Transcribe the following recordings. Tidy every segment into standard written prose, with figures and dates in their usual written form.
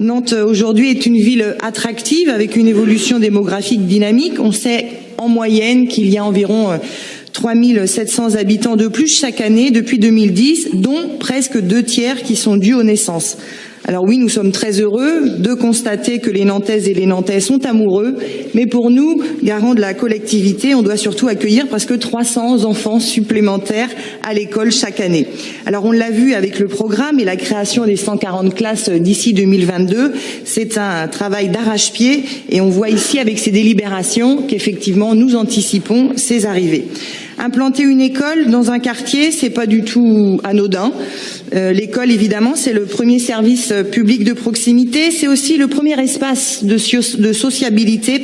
Nantes aujourd'hui est une ville attractive avec une évolution démographique dynamique. On sait en moyenne qu'il y a environ 3700 habitants de plus chaque année depuis 2010, dont presque 2/3 qui sont dus aux naissances. Alors oui, nous sommes très heureux de constater que les Nantaises et les Nantais sont amoureux, mais pour nous, garants de la collectivité, on doit surtout accueillir presque 300 enfants supplémentaires à l'école chaque année. Alors on l'a vu avec le programme et la création des 140 classes d'ici 2022, c'est un travail d'arrache-pied et on voit ici avec ces délibérations qu'effectivement nous anticipons ces arrivées. Implanter une école dans un quartier, c'est pas du tout anodin. L'école, évidemment, c'est le premier service public de proximité. C'est aussi le premier espace de sociabilité,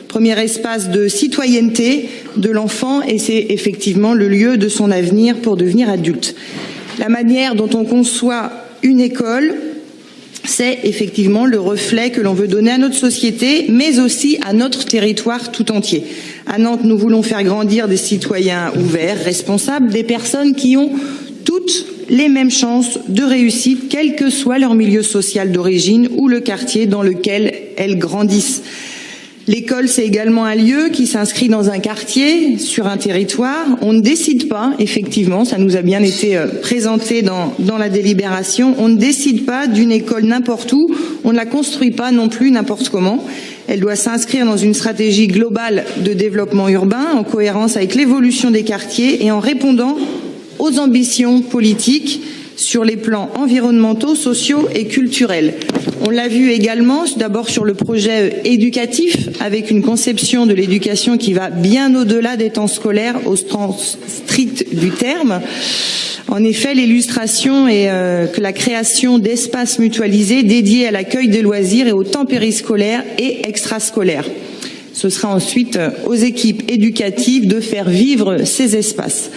premier espace de citoyenneté de l'enfant, et c'est effectivement le lieu de son avenir pour devenir adulte. La manière dont on conçoit une école, c'est effectivement le reflet que l'on veut donner à notre société, mais aussi à notre territoire tout entier. À Nantes, nous voulons faire grandir des citoyens ouverts, responsables, des personnes qui ont toutes les mêmes chances de réussite, quel que soit leur milieu social d'origine ou le quartier dans lequel elles grandissent. L'école, c'est également un lieu qui s'inscrit dans un quartier, sur un territoire. On ne décide pas, effectivement, ça nous a bien été présenté dans la délibération, on ne décide pas d'une école n'importe où, on ne la construit pas non plus n'importe comment. Elle doit s'inscrire dans une stratégie globale de développement urbain, en cohérence avec l'évolution des quartiers et en répondant aux ambitions politiques sur les plans environnementaux, sociaux et culturels. On l'a vu également, d'abord sur le projet éducatif, avec une conception de l'éducation qui va bien au-delà des temps scolaires au sens strict du terme. En effet, l'illustration est que la création d'espaces mutualisés dédiés à l'accueil des loisirs et au temps périscolaire et extrascolaire. Ce sera ensuite aux équipes éducatives de faire vivre ces espaces.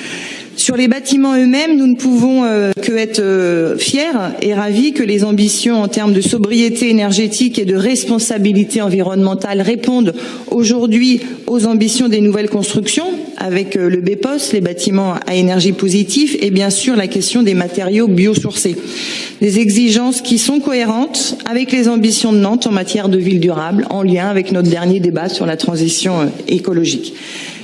Sur les bâtiments eux-mêmes, nous ne pouvons que être fiers et ravis que les ambitions en termes de sobriété énergétique et de responsabilité environnementale répondent aujourd'hui aux ambitions des nouvelles constructions, avec le BEPOS, les bâtiments à énergie positive, et bien sûr la question des matériaux biosourcés. Des exigences qui sont cohérentes avec les ambitions de Nantes en matière de ville durable, en lien avec notre dernier débat sur la transition écologique.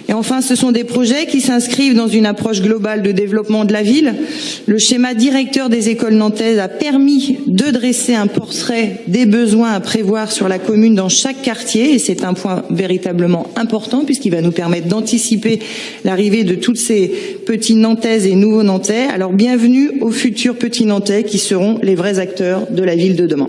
Et enfin, ce sont des projets qui s'inscrivent dans une approche globale de développement de la ville. Le schéma directeur des écoles nantaises a permis de dresser un portrait des besoins à prévoir sur la commune dans chaque quartier, et c'est un point véritablement important puisqu'il va nous permettre d'anticiper l'arrivée de toutes ces petits Nantaises et nouveaux Nantais. Alors bienvenue aux futurs petits Nantais qui seront les vrais acteurs de la ville de demain.